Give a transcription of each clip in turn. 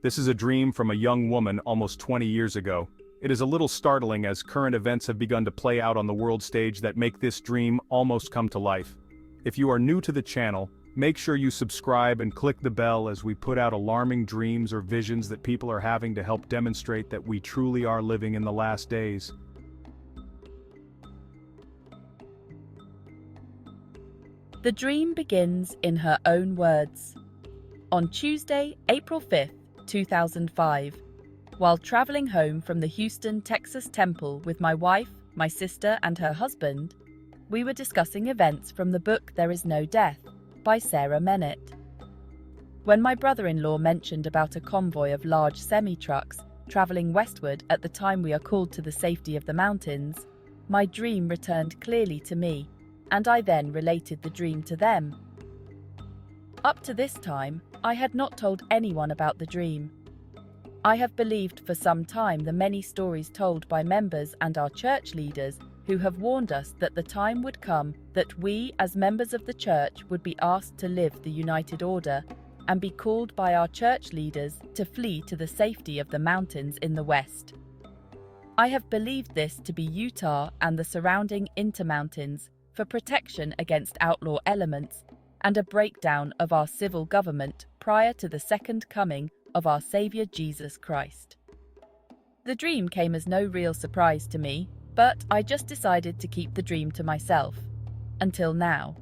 This is a dream from a young woman almost 20 years ago. It is a little startling as current events have begun to play out on the world stage that make this dream almost come to life. If you are new to the channel, make sure you subscribe and click the bell as we put out alarming dreams or visions that people are having to help demonstrate that we truly are living in the last days. The dream begins in her own words. On Tuesday, April 5th, 2005, while traveling home from the Houston, Texas temple with my wife, my sister, and her husband, we were discussing events from the book There Is No Death by Sarah Mennett. When my brother-in-law mentioned about a convoy of large semi-trucks traveling westward at the time we are called to the safety of the mountains, my dream returned clearly to me, and I then related the dream to them. Up to this time, I had not told anyone about the dream. I have believed for some time the many stories told by members and our church leaders who have warned us that the time would come that we, as members of the church, would be asked to live the united order and be called by our church leaders to flee to the safety of the mountains in the west. I have believed this to be Utah and the surrounding Intermountains for protection against outlaw elements and a breakdown of our civil government prior to the second coming of our Savior Jesus Christ. The dream came as no real surprise to me, but I just decided to keep the dream to myself, until now.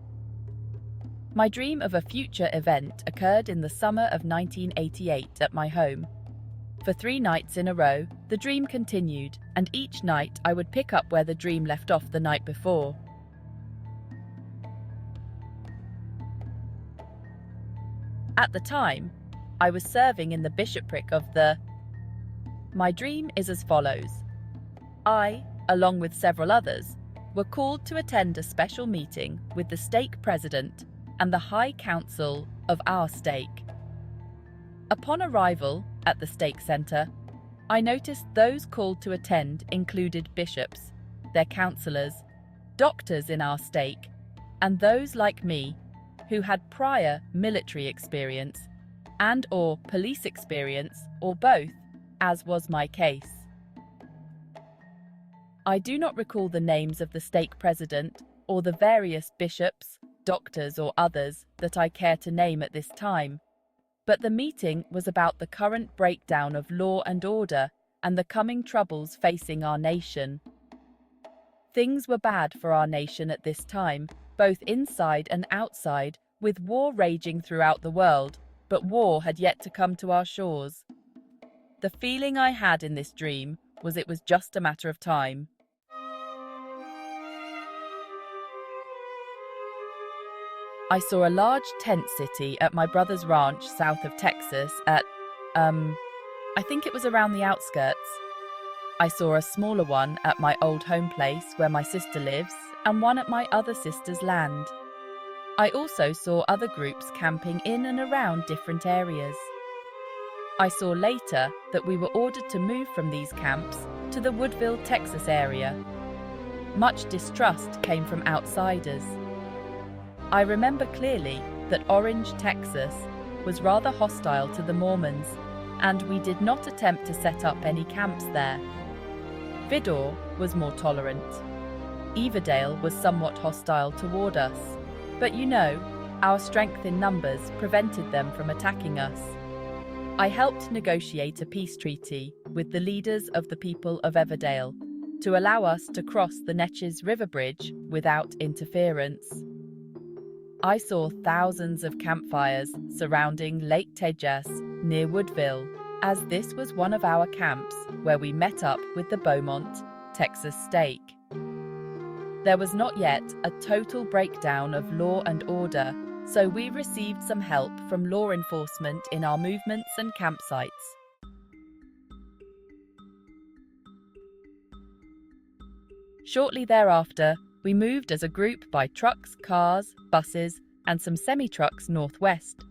My dream of a future event occurred in the summer of 1988 at my home. For 3 nights in a row, the dream continued, and each night I would pick up where the dream left off the night before. At the time, I was serving in the bishopric of the... My dream is as follows. I, along with several others, were called to attend a special meeting with the stake president and the high council of our stake. Upon arrival at the stake center, I noticed those called to attend included bishops, their counselors, doctors in our stake, and those like me who had prior military experience and/or police experience, or both, as was my case. I do not recall the names of the stake president or the various bishops, doctors, or others that I care to name at this time, but the meeting was about the current breakdown of law and order and the coming troubles facing our nation. Things were bad for our nation at this time, both inside and outside, with war raging throughout the world, but war had yet to come to our shores. The feeling I had in this dream was it was just a matter of time. I saw a large tent city at my brother's ranch south of Texas at, I think it was around the outskirts. I saw a smaller one at my old home place where my sister lives and one at my other sister's land. I also saw other groups camping in and around different areas. I saw later that we were ordered to move from these camps to the Woodville, Texas area. Much distrust came from outsiders. I remember clearly that Orange, Texas, was rather hostile to the Mormons, and we did not attempt to set up any camps there. Vidor was more tolerant. Everdale was somewhat hostile toward us. But you know, our strength in numbers prevented them from attacking us. I helped negotiate a peace treaty with the leaders of the people of Everdale to allow us to cross the Neches River Bridge without interference. I saw thousands of campfires surrounding Lake Tejas near Woodville, as this was one of our camps where we met up with the Beaumont, Texas stake. There was not yet a total breakdown of law and order, so we received some help from law enforcement in our movements and campsites. Shortly thereafter, we moved as a group by trucks, cars, buses, and some semi-trucks northwest.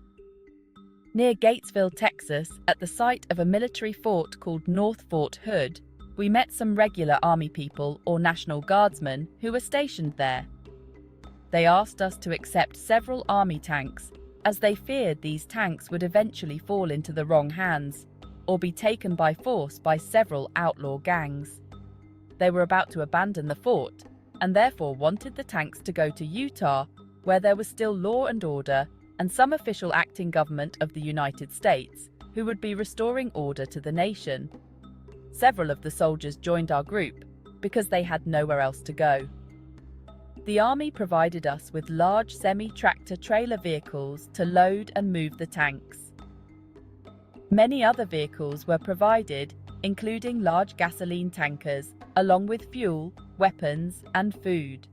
Near Gatesville, Texas, at the site of a military fort called North Fort Hood, we met some regular Army people or National Guardsmen who were stationed there. They asked us to accept several Army tanks, as they feared these tanks would eventually fall into the wrong hands or be taken by force by several outlaw gangs. They were about to abandon the fort and therefore wanted the tanks to go to Utah, where there was still law and order and some official acting government of the United States who would be restoring order to the nation. Several of the soldiers joined our group because they had nowhere else to go. The Army provided us with large semi-tractor trailer vehicles to load and move the tanks. Many other vehicles were provided, including large gasoline tankers, along with fuel, weapons, and food.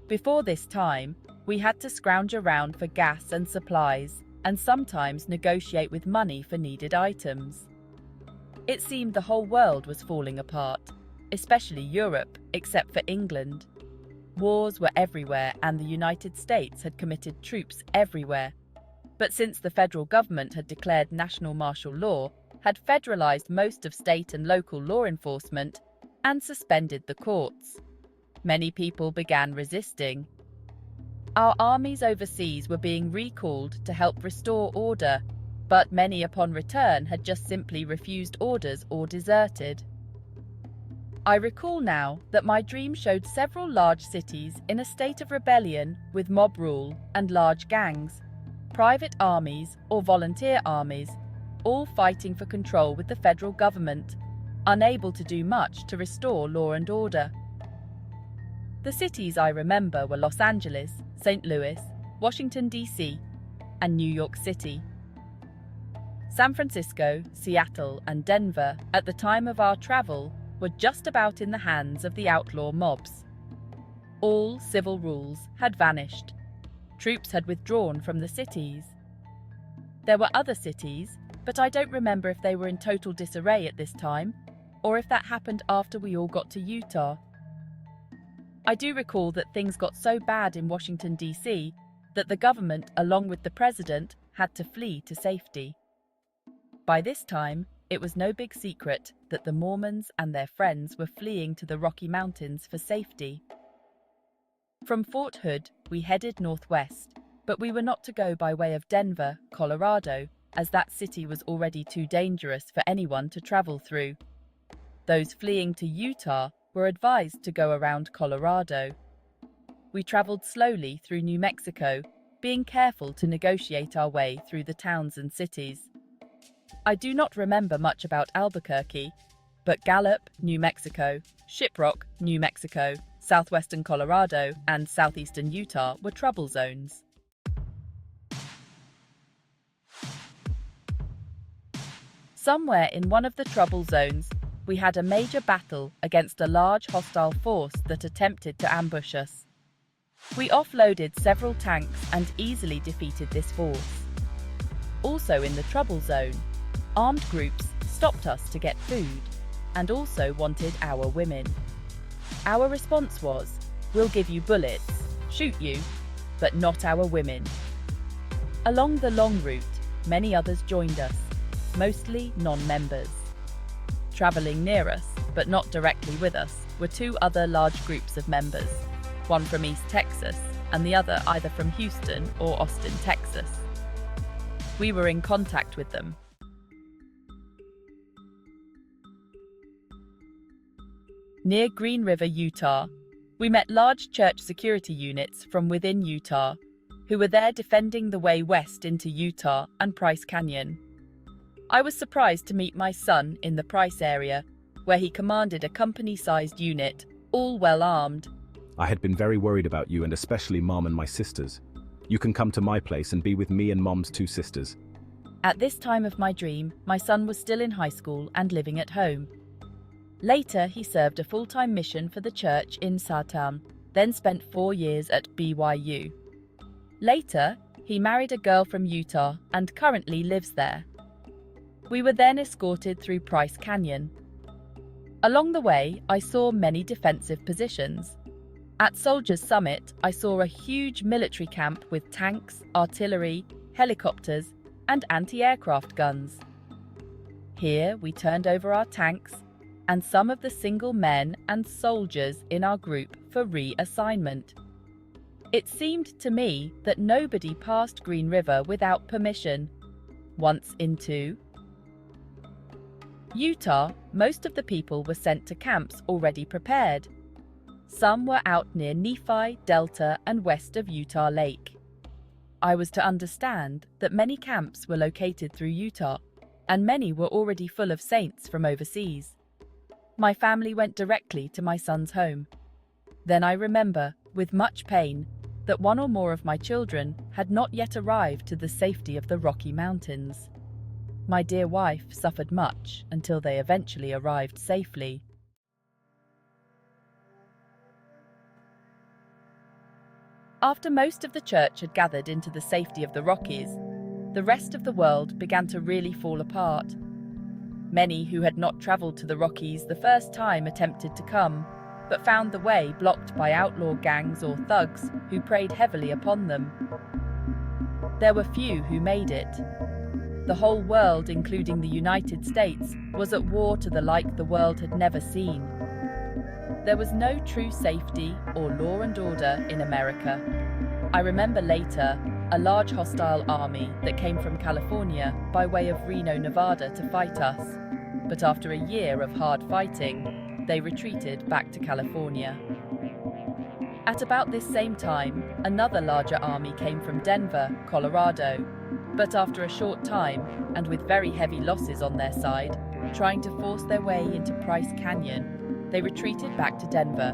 Before this time, we had to scrounge around for gas and supplies, and sometimes negotiate with money for needed items. It seemed the whole world was falling apart, especially Europe, except for England. Wars were everywhere, and the United States had committed troops everywhere. But since the federal government had declared national martial law, had federalized most of state and local law enforcement, and suspended the courts, many people began resisting. Our armies overseas were being recalled to help restore order, but many upon return had just simply refused orders or deserted. I recall now that my dream showed several large cities in a state of rebellion with mob rule and large gangs, private armies or volunteer armies, all fighting for control with the federal government, unable to do much to restore law and order. The cities I remember were Los Angeles, St. Louis, Washington, D.C., and New York City. San Francisco, Seattle, and Denver, at the time of our travel, were just about in the hands of the outlaw mobs. All civil rules had vanished. Troops had withdrawn from the cities. There were other cities, but I don't remember if they were in total disarray at this time, or if that happened after we all got to Utah. I do recall that things got so bad in Washington, D.C., that the government, along with the president, had to flee to safety. By this time, it was no big secret that the Mormons and their friends were fleeing to the Rocky Mountains for safety. From Fort Hood, we headed northwest, but we were not to go by way of Denver, Colorado, as that city was already too dangerous for anyone to travel through. Those fleeing to Utah were advised to go around Colorado. We traveled slowly through New Mexico, being careful to negotiate our way through the towns and cities. I do not remember much about Albuquerque, but Gallup, New Mexico, Shiprock, New Mexico, southwestern Colorado, and southeastern Utah were trouble zones. Somewhere in one of the trouble zones, we had a major battle against a large hostile force that attempted to ambush us. We offloaded several tanks and easily defeated this force. Also in the trouble zone, armed groups stopped us to get food and also wanted our women. Our response was, "We'll give you bullets, shoot you, but not our women." Along the long route, many others joined us, mostly non-members. Travelling near us, but not directly with us, were two other large groups of members, one from East Texas and the other either from Houston or Austin, Texas. We were in contact with them. Near Green River, Utah, we met large church security units from within Utah, who were there defending the way west into Utah and Price Canyon. I was surprised to meet my son in the Price area, where he commanded a company-sized unit, all well armed. I had been very worried about you and especially Mom and my sisters. You can come to my place and be with me and Mom's two sisters. At this time of my dream, my son was still in high school and living at home. Later, he served a full-time mission for the church in Sartan, then spent 4 years at BYU. Later, he married a girl from Utah and currently lives there. We were then escorted through Price Canyon. Along the way, I saw many defensive positions. At Soldiers Summit, I saw a huge military camp with tanks, artillery, helicopters, and anti-aircraft guns. Here, we turned over our tanks and some of the single men and soldiers in our group for reassignment. It seemed to me that nobody passed Green River without permission. Once into, Utah, most of the people were sent to camps already prepared. Some were out near Nephi, Delta, and west of Utah Lake. I was to understand that many camps were located through Utah, and many were already full of saints from overseas. My family went directly to my son's home. Then I remember, with much pain, that one or more of my children had not yet arrived to the safety of the Rocky Mountains. My dear wife suffered much until they eventually arrived safely. After most of the church had gathered into the safety of the Rockies, the rest of the world began to really fall apart. Many who had not traveled to the Rockies the first time attempted to come, but found the way blocked by outlaw gangs or thugs who preyed heavily upon them. There were few who made it. The whole world, including the United States, was at war to the like the world had never seen. There was no true safety or law and order in America. I remember later a large hostile army that came from California by way of Reno, Nevada to fight us. But after a year of hard fighting, they retreated back to California. At about this same time, another larger army came from Denver, Colorado. But after a short time, and with very heavy losses on their side, trying to force their way into Price Canyon, they retreated back to Denver.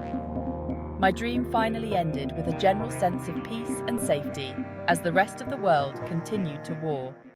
My dream finally ended with a general sense of peace and safety as the rest of the world continued to war.